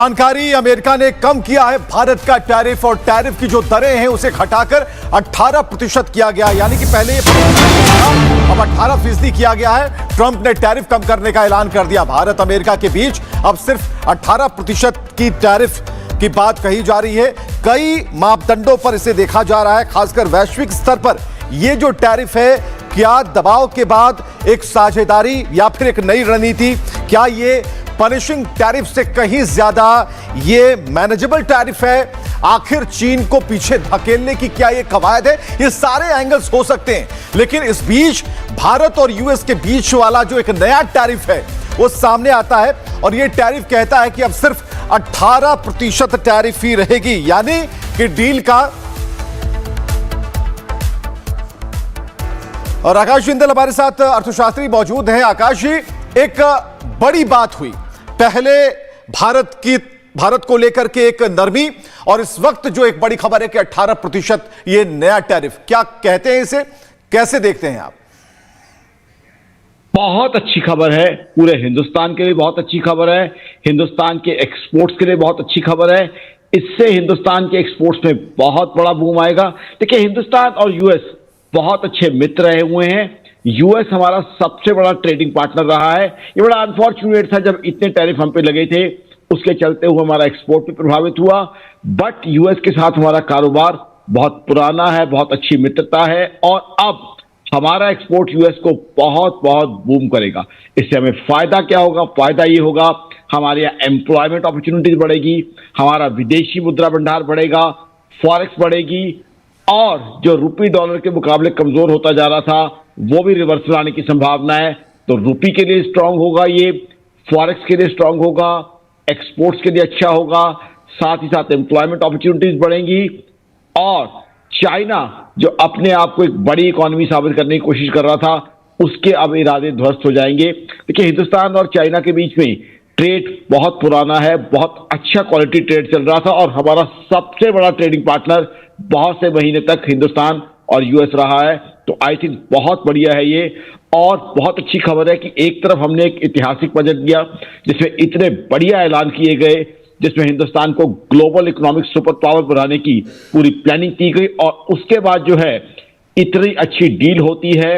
जानकारी, अमेरिका ने कम किया है भारत का टैरिफ और टैरिफ की जो दरें हैं उसे घटाकर 18% किया गया, यानी कि पहले ये अब 18% किया गया है। ट्रंप ने टैरिफ कम करने का ऐलान कर दिया। भारत अमेरिका के बीच अब सिर्फ 18% की टैरिफ की बात कही जा रही है। कई मापदंडों पर इसे देखा जा रहा है, खासकर वैश्विक स्तर पर। यह जो टैरिफ है, क्या दबाव के बाद एक साझेदारी या फिर एक नई रणनीति? क्या ये पनिशिंग टैरिफ से कहीं ज्यादा ये मैनेजेबल टैरिफ है? आखिर चीन को पीछे धकेलने की क्या ये कवायद है? ये सारे एंगल्स हो सकते हैं, लेकिन इस बीच भारत और यूएस के बीच वाला जो एक नया टैरिफ है वो सामने आता है और ये टैरिफ कहता है कि अब सिर्फ 18% टैरिफ ही रहेगी, यानी कि डील का। और आकाश जिंदल हमारे साथ अर्थशास्त्री मौजूद हैं। आकाश जी, एक बड़ी बात हुई पहले भारत को लेकर के एक नरमी, और इस वक्त जो एक बड़ी खबर है कि 18% ये नया टैरिफ, क्या कहते हैं इसे, कैसे देखते हैं आप? बहुत अच्छी खबर है, पूरे हिंदुस्तान के लिए बहुत अच्छी खबर है, हिंदुस्तान के एक्सपोर्ट्स के लिए बहुत अच्छी खबर है। इससे हिंदुस्तान के एक्सपोर्ट्स में बहुत बड़ा बूम आएगा। देखिए, हिंदुस्तान और यूएस बहुत अच्छे मित्र रहे हुए हैं। यूएस हमारा सबसे बड़ा ट्रेडिंग पार्टनर रहा है। ये बड़ा अनफॉर्चुनेट था जब इतने टैरिफ हम पे लगे थे, उसके चलते हुए हमारा एक्सपोर्ट भी प्रभावित हुआ। बट यूएस के साथ हमारा कारोबार बहुत पुराना है, बहुत अच्छी मित्रता है, और अब हमारा एक्सपोर्ट यूएस को बहुत बहुत बूम करेगा। इससे हमें फायदा क्या होगा? फायदा ये होगा, हमारे यहाँ एम्प्लॉयमेंट अपॉर्चुनिटीज बढ़ेगी, हमारा विदेशी मुद्रा भंडार बढ़ेगा, फॉरेक्स बढ़ेगी, और जो रुपी डॉलर के मुकाबले कमजोर होता जा रहा था वो भी रिवर्सल आने की संभावना है। तो रुपी के लिए स्ट्रांग होगा, ये फॉरेक्स के लिए स्ट्रांग होगा, एक्सपोर्ट्स के लिए अच्छा होगा, साथ ही साथ एम्प्लॉयमेंट अपॉर्चुनिटीज बढ़ेंगी। और चाइना जो अपने आप को एक बड़ी इकोनॉमी साबित करने की कोशिश कर रहा था, उसके अब इरादे ध्वस्त हो जाएंगे। देखिए, हिंदुस्तान और चाइना के बीच में ट्रेड बहुत पुराना है, बहुत अच्छा क्वालिटी ट्रेड चल रहा था, और हमारा सबसे बड़ा ट्रेडिंग पार्टनर बहुत से महीने तक हिंदुस्तान और यूएस रहा है। तो आई थिंक बहुत बढ़िया है ये, और बहुत अच्छी खबर है कि एक तरफ हमने एक ऐतिहासिक बजट दिया जिसमें इतने बढ़िया ऐलान किए गए, जिसमें हिंदुस्तान को ग्लोबल इकोनॉमिक सुपर पावर बनाने की पूरी प्लानिंग की गई, और उसके बाद जो है इतनी अच्छी डील होती है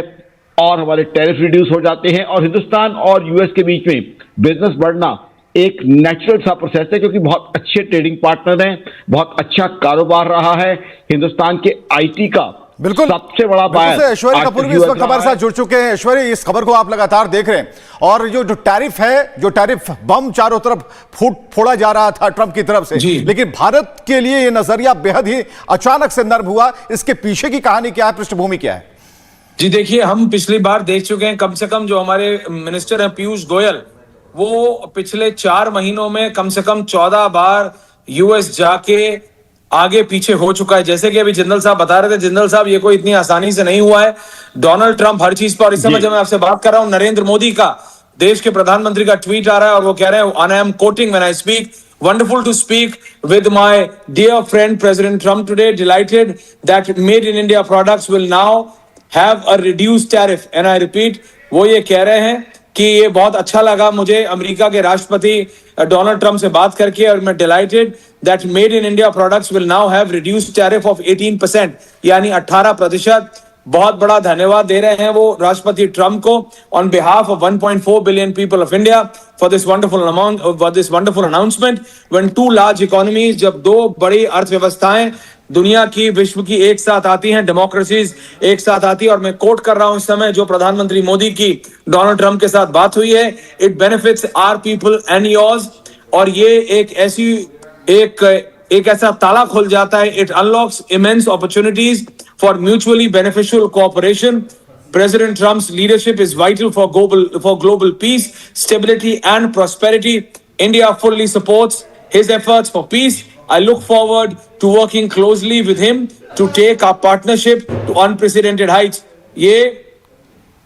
और हमारे टैरिफ रिड्यूस हो जाते हैं, और हिंदुस्तान और यूएस के बीच में बिजनेस बढ़ना एक नेचुरल सा प्रोसेस है, क्योंकि बहुत अच्छे ट्रेडिंग पार्टनर हैं, बहुत अच्छा कारोबार रहा है। हिंदुस्तान के आईटी का बिल्कुल सबसे बड़ा बायर ऐश्वर्य कपूर भी इस वक्त हमारे साथ जुड़ चुके हैं। ऐश्वर्य, इस खबर को आप लगातार देख रहे हैं, और जो टैरिफ है, जो टैरिफ बम चारों तरफ फोड़ा जा रहा था ट्रंप की तरफ से, लेकिन भारत के लिए ये नजरिया बेहद ही अचानक से नर्म हुआ। इसके पीछे की कहानी क्या है, पृष्ठभूमि क्या है? जी देखिए, हम पिछली बार देख चुके हैं, कम से कम जो हमारे मिनिस्टर हैं पीयूष गोयल, वो पिछले 4 महीनों में कम से कम 14 बार यूएस जाके आगे पीछे हो चुका है। जैसे कि अभी जिंदल साहब बता रहे थे, जिंदल साहब, ये कोई इतनी आसानी से नहीं हुआ है। डोनाल्ड ट्रंप हर चीज पर, और इस समय जब मैं आपसे बात कर रहा हूं, नरेंद्र मोदी का, देश के प्रधानमंत्री का ट्वीट आ रहा है, और वो कह रहे हैं, I am quoting when I speak, wonderful to speak with my dear friend President Trump today, delighted that made in India products will now have a reduced tariff, and I repeat, वो ये कह रहे हैं कि ये बहुत अच्छा लगा मुझे अमेरिका के राष्ट्रपति डोनाल्ड ट्रंप से बात करके, और मैं dilated that made in India products will now have reduced tariff of 18%, यानी 18%। बहुत बड़ा धन्यवाद दे रहे हैं वो राष्ट्रपति ट्रंप को on behalf of 1.4 billion people of India for this wonderful announcement. When two large economies, जब 2 बड़ी अर्थव्यवस्थाएं दुनिया की, विश्व की एक साथ आती हैं, डेमोक्रेसीज एक साथ आती है, और मैं कोट कर रहा हूं इस समय जो प्रधानमंत्री मोदी की डोनाल्ड ट्रंप के साथ बात हुई है, it benefits our people and yours. और ये एक ऐसा ताला खुल जाता है, it unlocks immense opportunities for mutually beneficial cooperation. President Trump's leadership is vital for global peace, stability and prosperity. India fully supports his efforts for peace. I look forward to working closely with him to take our partnership to unprecedented heights. ये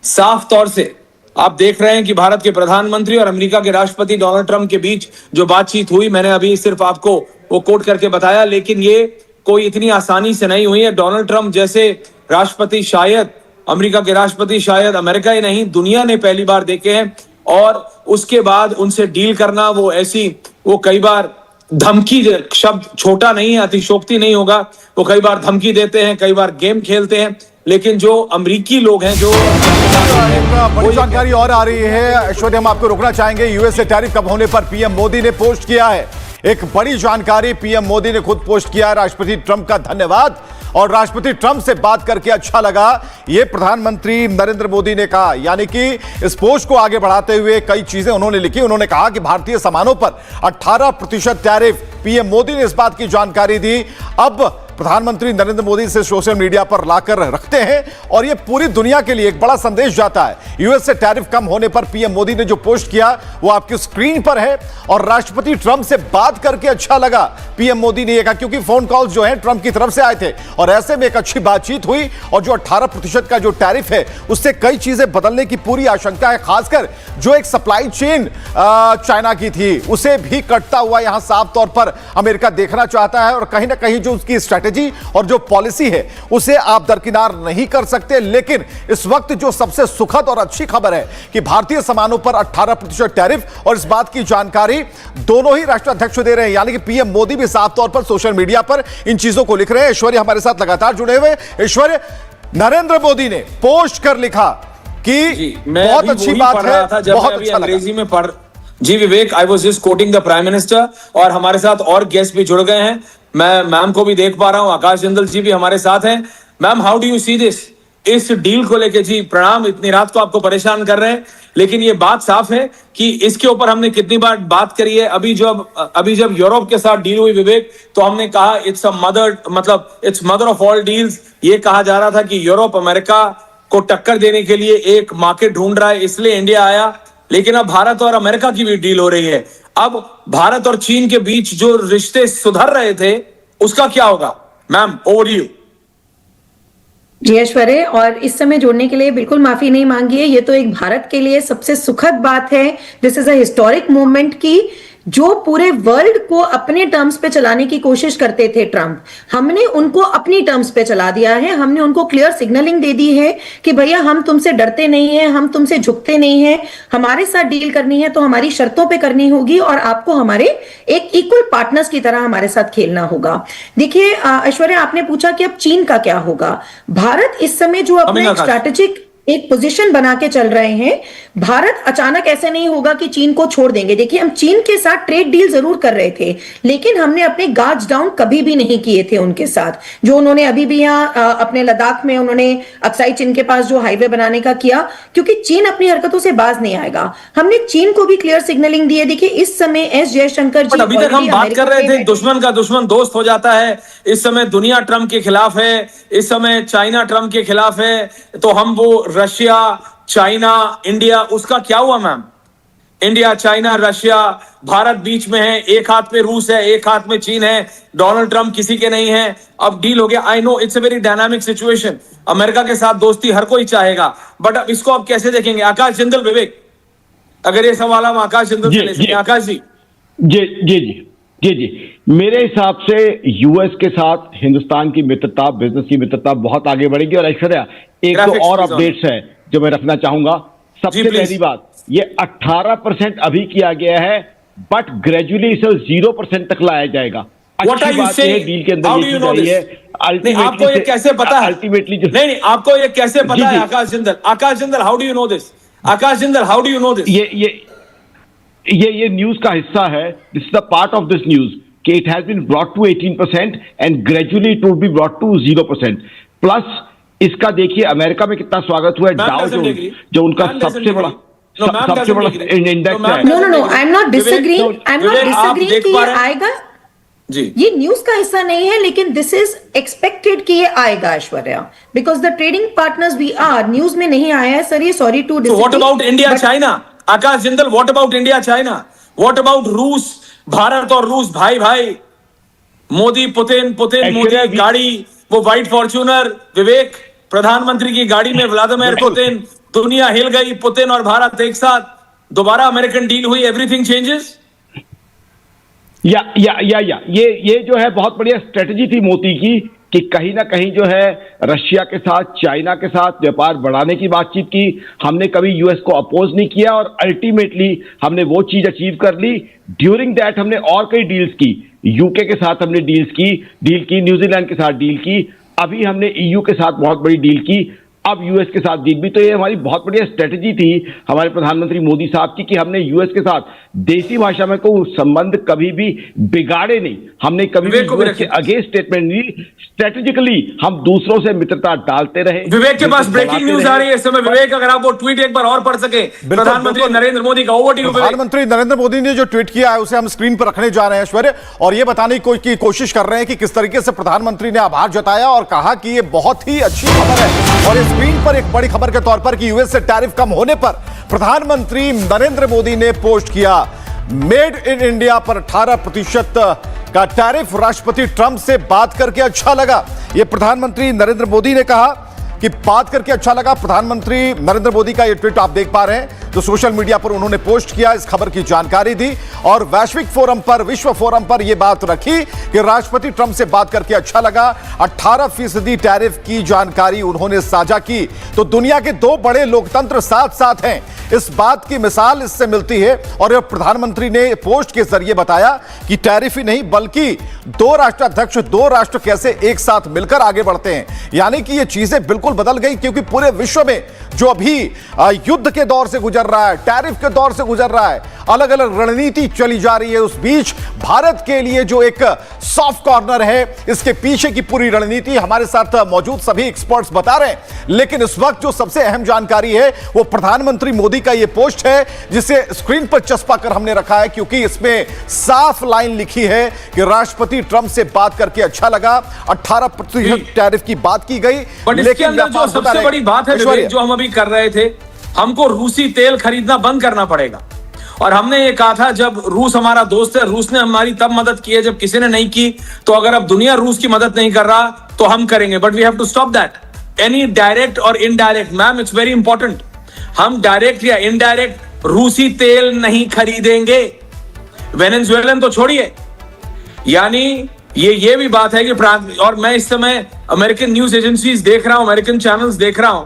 साफ तौर से आप देख रहे हैं कि भारत के प्रधानमंत्री और अमेरिका के राष्ट्रपति डोनाल्ड ट्रंप के बीच जो बातचीत हुई, मैंने अभी सिर्फ आपको वो कोट करके बताया, लेकिन ये कोई इतनी आसानी से नहीं हुई है। डोनाल्ड ट्रंप जैसे राष्ट्रपति शायद अमेरिका के राष्ट्रपति, शायद अमेरिका ही नहीं, दुनिया ने पहली बार देखे हैं, और उसके बाद उनसे डील करना वो कई बार धमकी शब्द छोटा नहीं है, अतिशोक्ति नहीं होगा। वो कई बार धमकी देते हैं, कई बार गेम खेलते हैं, लेकिन जो अमेरिकी लोग हैं, जो एक बड़ी जानकारी और आ रही है ऐश्वर्या, हम आपको रोकना चाहेंगे। यूएस से टैरिफ कम होने पर पीएम मोदी ने पोस्ट किया है एक बड़ी जानकारी। पीएम मोदी ने खुद पोस्ट किया है, राष्ट्रपति ट्रंप का धन्यवाद और राष्ट्रपति ट्रंप से बात करके अच्छा लगा, ये प्रधानमंत्री नरेंद्र मोदी ने कहा। यानी कि इस पोस्ट को आगे बढ़ाते हुए कई चीजें उन्होंने लिखी। उन्होंने कहा कि भारतीय सामानों पर 18% टैरिफ, पीएम मोदी ने इस बात की जानकारी दी। अब प्रधानमंत्री नरेंद्र मोदी से सोशल मीडिया पर लाकर रखते हैं और यह पूरी दुनिया के लिए एक बड़ा संदेश जाता है। यूएस से टैरिफ कम होने पर पीएम मोदी ने जो पोस्ट किया वो आपकी स्क्रीन पर है और राष्ट्रपति ट्रंप से बात करके अच्छा लगा, पीएम मोदी ने यह कहा, क्योंकि फोन कॉल्स जो हैं ट्रंप की तरफ से आए थे और ऐसे में एक अच्छी बातचीत हुई और जो 18% का जो टैरिफ है उससे कई चीजें बदलने की पूरी आशंका है। खासकर जो एक सप्लाई चेन चाइना की थी उसे भी कटता हुआ यहां साफ तौर पर अमेरिका देखना चाहता है और कहीं ना कहीं जो उसकी स्ट्रैटेजी और जो पॉलिसी है उसे आप दरकिनार नहीं कर सकते। लेकिन इस वक्त जो सबसे सुखद और अच्छी खबर है कि भारतीय सामानों पर 18% टैरिफ और इस बात की जानकारी दोनों ही राष्ट्राध्यक्ष दे रहे हैं, यानी कि पीएम मोदी भी साफ तौर पर सोशल मीडिया पर इन चीजों को लिख रहे हैं। ऐश्वर्या हमारे साथ लगातार जुड़े हुए। ऐश्वर्या, नरेंद्र मोदी ने पोस्ट कर लिखा कि बहुत अच्छी बात है, बहुत अच्छा अंग्रेजी में पढ़। जी Vivek, I was just quoting the prime minister और हमारे साथ और गेस्ट भी जुड़ गए हैं। मैं मैम को भी देख पा रहा हूं, आकाश जिंदल जी भी हमारे साथ हैं। Ma'am, how do you see this? इस डील को लेके जी प्रणाम, इतनी रात को आपको परेशान कर रहे हैं, लेकिन ये बात साफ है कि इसके ऊपर हमने कितनी बार बात करी है। अभी जब यूरोप के साथ डील हुई विवेक, तो हमने कहा it's mother of all deals. ये कहा जा रहा था कि यूरोप अमेरिका को टक्कर देने के लिए एक मार्केट ढूंढ रहा है, इसलिए इंडिया आया। लेकिन अब भारत और अमेरिका की भी डील हो रही है। अब भारत और चीन के बीच जो रिश्ते सुधर रहे थे उसका क्या होगा? Ma'am, over you. जी ऐश्वर्या, और इस समय जोड़ने के लिए बिल्कुल माफी नहीं मांगी है। ये तो एक भारत के लिए सबसे सुखद बात है। This is a historic movement की जो पूरे वर्ल्ड को अपने टर्म्स पे चलाने की कोशिश करते थे ट्रंप, हमने उनको अपनी टर्म्स पे चला दिया है। हमने उनको क्लियर सिग्नलिंग दे दी है कि भैया हम तुमसे डरते नहीं हैं, हम तुमसे झुकते नहीं हैं, हमारे साथ डील करनी है तो हमारी शर्तों पे करनी होगी और आपको हमारे एक इक्वल पार्टनर्स की तरह हमारे साथ खेलना होगा। देखिए ऐश्वर्या, आपने पूछा कि अब चीन का क्या होगा। भारत इस समय जो अपने स्ट्रैटेजिक एक पोजीशन बना के चल रहे हैं, भारत अचानक ऐसे नहीं होगा कि चीन को छोड़ देंगे। देखिए, हम चीन के साथ ट्रेड डील जरूर कर रहे थे, लेकिन हमने अपने गार्ड्स डाउन कभी भी नहीं किए थे उनके साथ। जो उन्होंने अभी भी यहाँ अपने लद्दाख में उन्होंने अक्साई चीन के पास जो हाईवे बनाने का किया, क्योंकि चीन अपनी हरकतों से बाज नहीं आएगा। हमने चीन को भी क्लियर सिग्नलिंग दी है। देखिए, इस समय एस जयशंकर जी, अभी तक हम बात कर रहे थे दुश्मन का दुश्मन दोस्त हो जाता है। इस समय दुनिया ट्रंप के खिलाफ है, इस समय चाइना ट्रंप के खिलाफ है, तो हम वो रशिया, चाइना, इंडिया, उसका क्या हुआ ma'am? India, China, Russia, Bharat बीच में है, एक हाथ में रूस है, एक हाथ में चीन है, डोनाल्ड ट्रंप किसी के नहीं है। अब डील हो गया। I know it's a very dynamic situation, America के साथ दोस्ती हर कोई चाहेगा, बट अब इसको आप कैसे देखेंगे? आकाश जिंदल, विवेक, अगर ये सवाल हम आकाश जिंदल से ले सकते हैं। आकाश जी। जी, मेरे हिसाब से यूएस के साथ हिंदुस्तान की मित्रता, बिजनेस की मित्रता बहुत आगे बढ़ेगी। और ऐश्वर्या, एक तो और अपडेट्स है जो मैं रखना चाहूंगा। सबसे पहली बात, ये 18% अभी किया गया है, बट ग्रेजुअली इसे 0% तक लाया जाएगा। अच्छी बात है डील के अंदर ये चीज है। आपको ये कैसे पता है? अल्टीमेटली नहीं, आपको ये कैसे पता है? Akash Jindal, how do you know this? Akash Jindal, how do you know this? ये न्यूज का हिस्सा है। This is the part of this news कि it has been brought to 18% and gradually it will be brought to 0%। Plus इसका देखिए America में कितना स्वागत हुआ है। डाउ जो उनका सबसे बड़ा इंडेक्स है। No, I am not disagreeing कि ये आएगा जी। ये न्यूज का हिस्सा नहीं है, लेकिन दिस इज एक्सपेक्टेड कि ये आएगा Aishwarya, because the trading partners we are. News में नहीं आया है सर ये, sorry to disagree. What about India China? Akash Jindal, what about India China? What about रूस, भारत और रूस भाई भाई? मोदी पुतिन मोदी गाड़ी, वो व्हाइट फॉर्च्यूनर, विवेक, प्रधानमंत्री की गाड़ी में व्लादिमीर पुतिन, दुनिया हिल गई। पुतिन और भारत एक साथ, दोबारा अमेरिकन डील हुई, एवरीथिंग चेंजेस। ये जो है बहुत बढ़िया स्ट्रेटजी थी मोदी की कि कहीं ना कहीं जो है रशिया के साथ, चाइना के साथ व्यापार बढ़ाने की बातचीत की। हमने कभी यूएस को अपोज नहीं किया और अल्टीमेटली हमने वो चीज अचीव कर ली। ड्यूरिंग दैट हमने और कई डील्स की, यूके के साथ हमने डील की, न्यूजीलैंड के साथ डील की, अभी हमने ईयू के साथ बहुत बड़ी डील की, अब यूएस के साथ डील भी। तो ये हमारी बहुत बढ़िया स्ट्रेटजी थी हमारे प्रधानमंत्री मोदी साहब की कि हमने यूएस के साथ देसी भाषा में को संबंध कभी भी बिगाड़े नहीं, हमने कभी भी यूएस के अगेंस्ट स्टेटमेंट नहीं, स्ट्रेटेजिकली हम दूसरों से मित्रता डालते रहे। विवेक के पास ब्रेकिंग न्यूज आ रही है इस समय। विवेक, अगर आप वो ट्वीट एक बार और पढ़ सके प्रधानमंत्री नरेंद्र मोदी का। Over to you. प्रधानमंत्री नरेंद्र मोदी ने जो ट्वीट किया है उसे हम स्क्रीन पर रखने जा रहे हैं ऐश्वर्य, और ये बताने की कोशिश कर रहे हैं कि किस तरीके से प्रधानमंत्री ने आभार जताया और कहा कि ये बहुत ही अच्छी खबर है। और स्क्रीन पर एक बड़ी खबर के तौर पर कि यूएस से टैरिफ कम होने पर प्रधानमंत्री नरेंद्र मोदी ने पोस्ट किया, मेड इन इंडिया पर 18% का टैरिफ, राष्ट्रपति ट्रंप से बात करके अच्छा लगा। यह प्रधानमंत्री नरेंद्र मोदी ने कहा कि बात करके अच्छा लगा। प्रधानमंत्री नरेंद्र मोदी का यह ट्वीट आप देख पा रहे हैं, तो सोशल मीडिया पर उन्होंने पोस्ट किया, इस खबर की जानकारी दी और वैश्विक फोरम पर, विश्व फोरम पर यह बात रखी कि राष्ट्रपति ट्रंप से बात करके अच्छा लगा। 18% टैरिफ की जानकारी उन्होंने साझा की। तो दुनिया के दो बड़े लोकतंत्र साथ साथ हैं, इस बात की मिसाल इससे मिलती है। और प्रधानमंत्री ने पोस्ट के जरिए बताया कि टैरिफ ही नहीं बल्कि दो राष्ट्राध्यक्ष, दो राष्ट्र कैसे एक साथ मिलकर आगे बढ़ते हैं। यानी कि ये चीजें बिल्कुल बदल गई, क्योंकि पूरे विश्व में जो अभी युद्ध के दौर से गुजर रहा है, टैरिफ के दौर से गुजर रहा है, अलग अलग रणनीति चली जा रही है, उस बीच भारत के लिए जो एक सॉफ्ट कॉर्नर है, इसके पीछे की पूरी रणनीति हमारे साथ मौजूद सभी एक्सपर्ट्स बता रहे हैं। लेकिन इस वक्त जो सबसे अहम जानकारी है वो प्रधानमंत्री मोदी का यह पोस्ट है, जिसे स्क्रीन पर चस्पा कर हमने रखा है, क्योंकि इसमें साफ लाइन लिखी है कि राष्ट्रपति ट्रंप से बात करके अच्छा लगा। 18% टैरिफ की बात की गई, लेकिन जो सबसे बड़ी बात है विवेक, जो हम अभी कर रहे थे, हमको रूसी तेल खरीदना बंद करना पड़ेगा। और हमने ये कहा था, जब रूस हमारा दोस्त है, रूस ने हमारी तब मदद की है जब किसी ने नहीं की। तो अगर अब दुनिया रूस की मदद नहीं कर रहा तो हम करेंगे, but we have to stop that. Any direct और indirect, ma'am it's very important, हम डायरेक्ट या इनडायरेक्ट रूसी तेल नहीं खरीदेंगे। वेनेजुएलन तो छोड़िए, यानी ये भी बात है कि, और मैं इस समय अमेरिकन न्यूज एजेंसीज देख रहा हूं, अमेरिकन चैनल्स देख रहा हूं,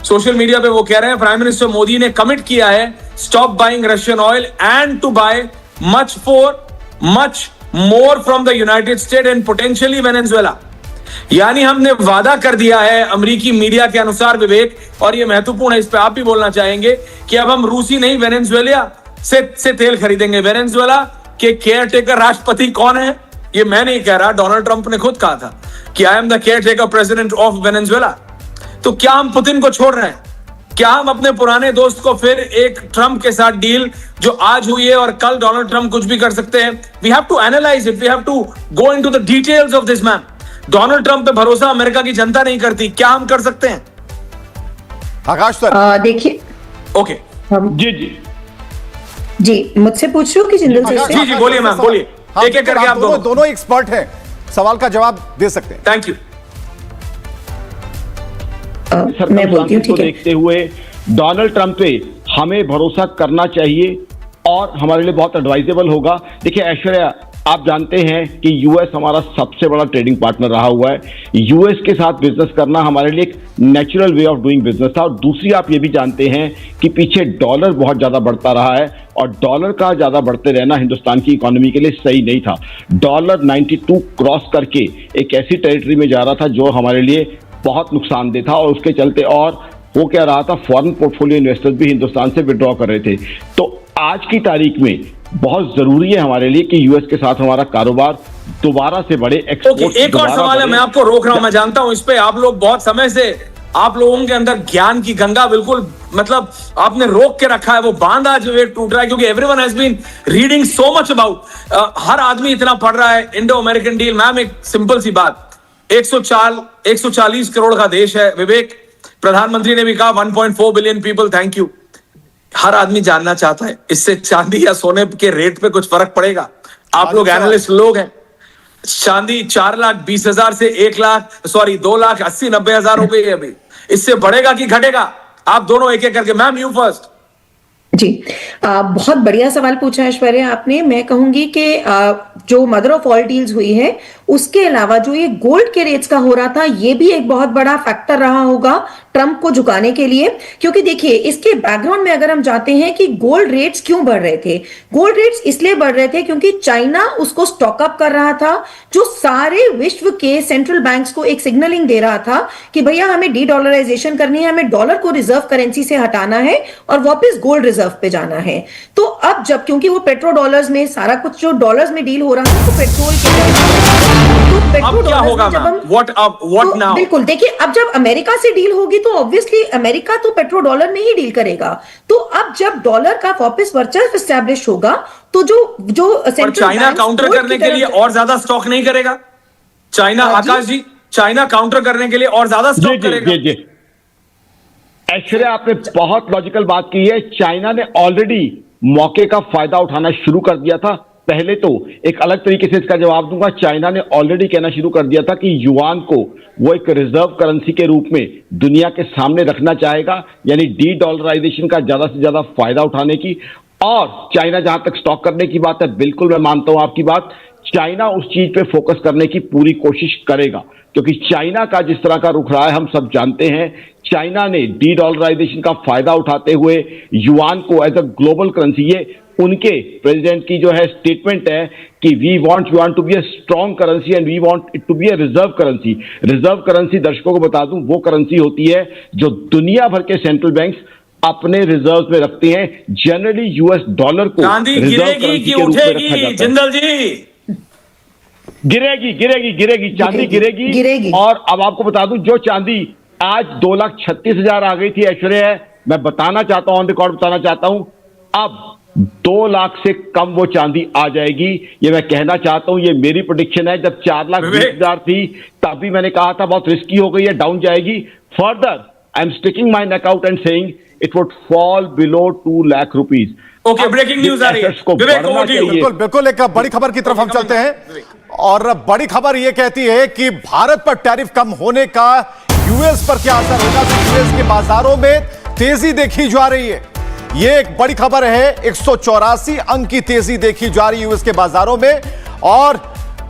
सोशल मीडिया पे वो कह रहे हैं प्राइम मिनिस्टर मोदी ने कमिट किया है stop buying Russian oil and to buy much more from the United State and potentially Venezuela. यानी हमने वादा कर दिया है अमेरिकी मीडिया के अनुसार विवेक, और ये महत्वपूर्ण है, इस पे आप भी बोलना चाहेंगे, कि अब हम रूसी नहीं वेनेजुएला से तेल खरीदेंगे। वेनेजुएला के केयर टेकर राष्ट्रपति कौन है? ये मैं नहीं कह रहा, डोनाल्ड ट्रंप ने खुद कहा था कि I am the care taker president of Venezuela. तो क्या हम पुतिन को छोड़ रहे हैं? क्या हम अपने पुराने दोस्त को फिर एक ट्रंप के साथ डील जो आज हुई है और कल डोनाल्ड ट्रंप कुछ भी कर सकते हैं? We have to analyse it, we have to go into the details of this man. Donald Trump पे भरोसा अमेरिका की जनता नहीं करती, क्या हम कर सकते हैं? आकाश सर देखिए, ओके जी मुझसे पूछ रहे हो कि जिंदल सर से? जी बोलिए मैम, बोलिए, एक एक करके आप दोनों एक्सपर्ट हैं, सवाल का जवाब दे सकते हैं। Thank you. मैं बोलती हूँ, ठीक है। देखते हुए डोनाल्ड ट्रंप पे हमें भरोसा करना चाहिए और हमारे लिए बहुत एडवाइजेबल होगा। देखिए ऐश्वर्या, आप जानते हैं कि यूएस हमारा सबसे बड़ा ट्रेडिंग पार्टनर रहा हुआ है। यूएस के साथ बिजनेस करना हमारे लिए एक natural way of doing business था। और दूसरी आप ये भी जानते हैं कि पीछे डॉलर बहुत ज्यादा बढ़ता रहा है और डॉलर का ज्यादा बढ़ते रहना हिंदुस्तान की इकोनॉमी के लिए सही नहीं था। डॉलर 92 क्रॉस करके एक ऐसी टेरिटरी में जा रहा था जो हमारे लिए बहुत नुकसानदेह था, और उसके चलते और वो क्या रहा था, फॉरेन पोर्टफोलियो इन्वेस्टर्स भी हिंदुस्तान से विड्रॉ कर रहे थे। तो आज की तारीख में बहुत जरूरी है हमारे लिए कि यूएस के साथ हमारा कारोबार दोबारा से बढ़े। एक और सवाल है, मैं आपको रोक रहा हूं, मैं जानता हूं इस पे आप लोग बहुत समय से, आप लोगों के अंदर ज्ञान की गंगा बिल्कुल, मतलब आपने रोक के रखा है, वो बांध आज टूट रहा है, क्योंकि everyone has been reading so much about, हर आदमी इतना पढ़ रहा है इंडो अमेरिकन डील। मैम एक सिंपल सी बात, 140 करोड़ का देश है विवेक, प्रधानमंत्री ने भी कहा 1.4 बिलियन पीपल, थैंक यू। हर आदमी जानना चाहता है इससे चांदी या सोने के रेट पे कुछ फर्क पड़ेगा? आप लोग एनालिस्ट लोग हैं, चांदी 4,20,000 से 2,80,90,000 हो गई है अभी, इससे बढ़ेगा कि घटेगा? आप दोनों एक एक करके, मैम यू फर्स्ट। जी बहुत बढ़िया सवाल पूछा है ऐश्वर्या आपने। मैं कहूंगी कि जो मदर ऑफ ऑल डील्स हुई है उसके अलावा जो ये गोल्ड के रेट्स का हो रहा था ये भी एक बहुत बड़ा फैक्टर रहा होगा ट्रंप को झुकाने के लिए। क्योंकि देखिए इसके बैकग्राउंड में अगर हम जाते हैं कि गोल्ड रेट्स क्यों बढ़ रहे थे, गोल्ड रेट्स इसलिए बढ़ रहे थे क्योंकि चाइना उसको स्टॉक अप कर रहा था, जो सारे विश्व के सेंट्रल बैंक्स को एक सिग्नलिंग दे रहा था कि भैया हमें डी डॉलराइजेशन करनी है, हमें डॉलर को रिजर्व करेंसी से हटाना है और वापस गोल्ड रिजर्व पे जाना है। तो अब जब क्योंकि वो पेट्रो डॉलर्स में सारा कुछ जो डॉलर्स में डील हो रहा है तो पेट्रोल के अब क्या होगा मैम? What now? बिल्कुल देखिए अब जब अमेरिका से डील होगी तो ऑब्वियसली अमेरिका तो पेट्रो डॉलर में ही डील करेगा। तो अब जब डॉलर का वापस वर्चस्व एस्टैब्लिश होगा तो जो पर चाइना काउंटर करने के लिए और ज्यादा स्टॉक नहीं करेगा? चाइना आकाश जी चाइना काउंटर करने के लिए और ज्यादा स्टॉक करेगा? जी ऐश्वर्या आपने बहुत लॉजिकल बात की है। चाइना ने ऑलरेडी मौके का फायदा उठाना शुरू कर दिया था। पहले तो एक अलग तरीके से इसका जवाब दूंगा, चाइना ने ऑलरेडी कहना शुरू कर दिया था कि युआन को वो एक रिजर्व करेंसी के रूप में दुनिया के सामने रखना चाहेगा, यानी डी डॉलराइजेशन का ज्यादा से ज्यादा फायदा उठाने की। और चाइना जहां तक स्टॉक करने की बात है, बिल्कुल मैं मानता हूं आपकी बात, चाइना उस चीज पे फोकस करने की पूरी कोशिश करेगा क्योंकि चाइना का जिस तरह का रुख रहा है हम सब जानते हैं। चाइना ने डी डॉलराइजेशन का फायदा उठाते हुए युआन को एज अ ग्लोबल करेंसी, ये उनके प्रेसिडेंट की जो है स्टेटमेंट है कि we want yuan to be a strong currency and we want it to be a reserve currency. Reserve currency दर्शकों को बता दूं वो करेंसी होती है जो दुनिया भर के सेंट्रल बैंक्स अपने रिजर्व में रखते हैं। जनरली यूएस डॉलर को चांदी गिरेगी कि उठेगी जिंदल जी? गिरेगी चांदी गिरेगी। और अब आपको बता दूं जो चांदी आज 2,36,000 आ गई थी ऐश्वर्या, मैं बताना चाहता हूं ऑन रिकॉर्ड बताना चाहता हूं अब 2 लाख से कम वो चांदी आ जाएगी। ये मैं कहना चाहता हूं, ये मेरी प्रेडिक्शन है। जब 4,20,000 थी तभी मैंने कहा था बहुत रिस्की हो गई है, डाउन जाएगी। Further I am sticking my neck out and saying it would fall below 2 lakh rupees. Okay breaking news आ रही है। बिल्कुल एक बड़ी खबर की तरफ हम चलते हैं और बड़ी खबर यह कहती है कि भारत पर टैरिफ कम होने का यूएस पर क्या असर होगा। तो यूएस के बाजारों में तेजी देखी जा रही है, यह एक बड़ी खबर है। 184 अंक की तेजी देखी जा रही है यूएस के बाजारों में और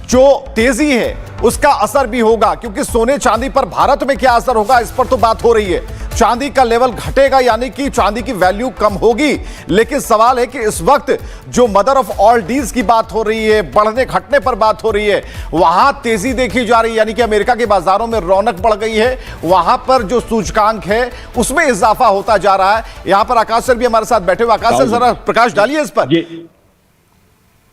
जो तेजी है उसका असर भी होगा क्योंकि सोने चांदी पर भारत में क्या असर होगा इस पर तो बात हो रही है। चांदी का लेवल घटेगा यानी कि चांदी की वैल्यू कम होगी, लेकिन सवाल है कि इस वक्त जो मदर ऑफ ऑल डील्स की बात हो रही है, बढ़ने घटने पर बात हो रही है, वहां तेजी देखी जा रही है यानी कि अमेरिका के बाजारों में रौनक बढ़ गई है, वहां पर जो सूचकांक है उसमें इजाफा होता जा रहा है। यहां पर आकाश सर भी हमारे साथ बैठे हुए। आकाश सर जरा प्रकाश डालिए इस पर।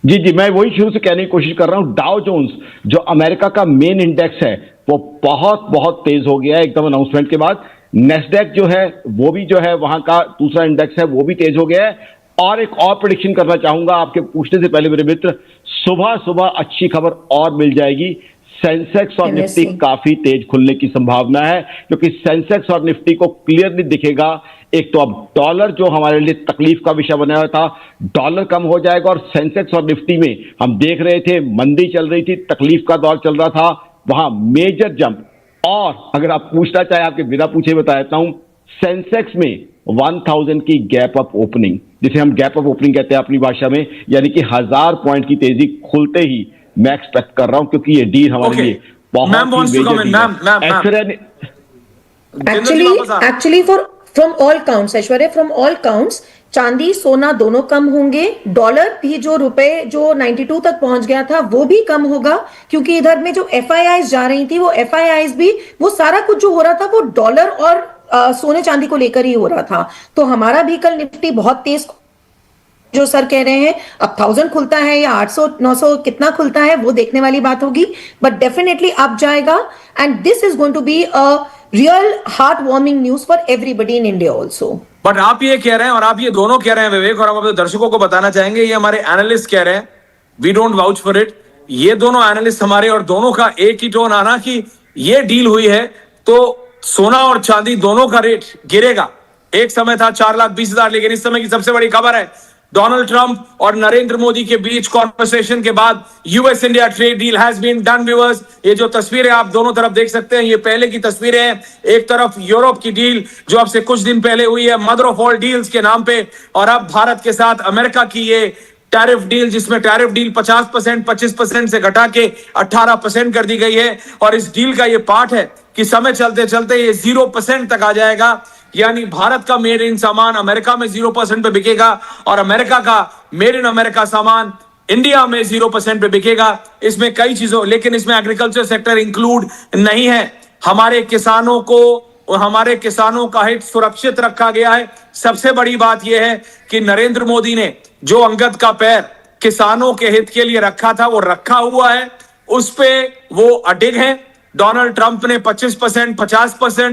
जी मैं वही शुरू से कहने की कोशिश कर रहा हूं। डाउ जोन्स जो अमेरिका का मेन इंडेक्स है वो बहुत तेज हो गया है एकदम अनाउंसमेंट के बाद। नेस्डैक जो है वो भी जो है वहां का दूसरा इंडेक्स है वो भी तेज हो गया है। और एक और प्रेडिक्शन करना चाहूंगा आपके पूछने से पहले मेरे मित्र, सुबह अच्छी खबर और मिल जाएगी। सेंसेक्स और निफ्टी काफी तेज खुलने की संभावना है क्योंकि सेंसेक्स और निफ्टी को क्लियरली दिखेगा। एक तो अब डॉलर जो हमारे लिए तकलीफ का विषय बना हुआ था, डॉलर कम हो जाएगा और सेंसेक्स और निफ्टी में हम देख रहे थे मंदी चल रही थी, तकलीफ का दौर चल रहा था, वहां मेजर जंप। और अगर आप पूछना चाहे आपके बिना पूछे बता देता हूं, सेंसेक्स में 1000 की गैप अप ओपनिंग, जिसे हम गैप अप ओपनिंग कहते हैं अपनी भाषा में, यानी कि 1000 पॉइंट की तेजी खुलते ही मैं एक्सपेक्ट कर रहा हूं क्योंकि ये डील हमारे लिए बहुत ही actually from all counts Aishwarya, from all counts चांदी सोना दोनों कम होंगे। डॉलर भी जो रुपए जो 92 तक पहुंच गया था वो भी कम होगा क्योंकि इधर में जो FIIs जा रही थी वो FIIs भी वो सारा कुछ जो हो रहा था वो डॉलर और सोने चांदी को लेकर ही हो रहा था। तो हमारा भी कल निफ्टी बहुत तेज जो सर कह रहे हैं अब 1000 खुलता है या 800-900 कितना खुलता है वो देखने वाली बात होगी, बट डेफिनेटली अप जाएगा and this is going to be a real heart warming news for everybody in India also. But आप ये कह रहे हैं और आप ये दोनों कह रहे हैं विवेक, और हम अपने दर्शकों को बताना चाहेंगे ये हमारे एनालिस्ट कह रहे हैं, we don't vouch for it. ये दोनों एनालिस्ट हमारे और दोनों का एक ही टोन आना कि ये डील हुई है तो सोना और चांदी दोनों का रेट गिरेगा। एक समय था 4,20,000, लेकिन इस समय की सबसे बड़ी खबर है डोनाल्ड ट्रंप और नरेंद्र मोदी के बीच कॉन्वर्सेशन के बाद US India trade deal has been done viewers. ये जो तस्वीरें आप दोनों तरफ देख सकते हैं, ये पहले की तस्वीरें हैं। एक तरफ यूरोप की डील जो अब से कुछ दिन पहले हुई है मदर ऑफ ऑल डील्स के नाम पे, और अब भारत के साथ अमेरिका की ये टैरिफ डील, जिसमें टैरिफ डील 50% 25% से घटा के 18% कर दी गई है। और इस डील का ये पार्ट है कि समय चलते चलते ये 0% तक आ जाएगा, यानी भारत का मेड इन सामान अमेरिका में 0% पे बिकेगा और अमेरिका का मेड इन अमेरिका सामान इंडिया में 0% पे बिकेगा। इसमें कई चीजों, लेकिन इसमें एग्रीकल्चर सेक्टर इंक्लूड नहीं है। हमारे किसानों को और हमारे किसानों का हित सुरक्षित रखा गया है। सबसे बड़ी बात यह है कि नरेंद्र मोदी ने जो अंगद का पैर किसानों के हित के लिए रखा था वो रखा हुआ है, उस पे वो अडिग है। डोनाल्ड ट्रंप ने 25% 50%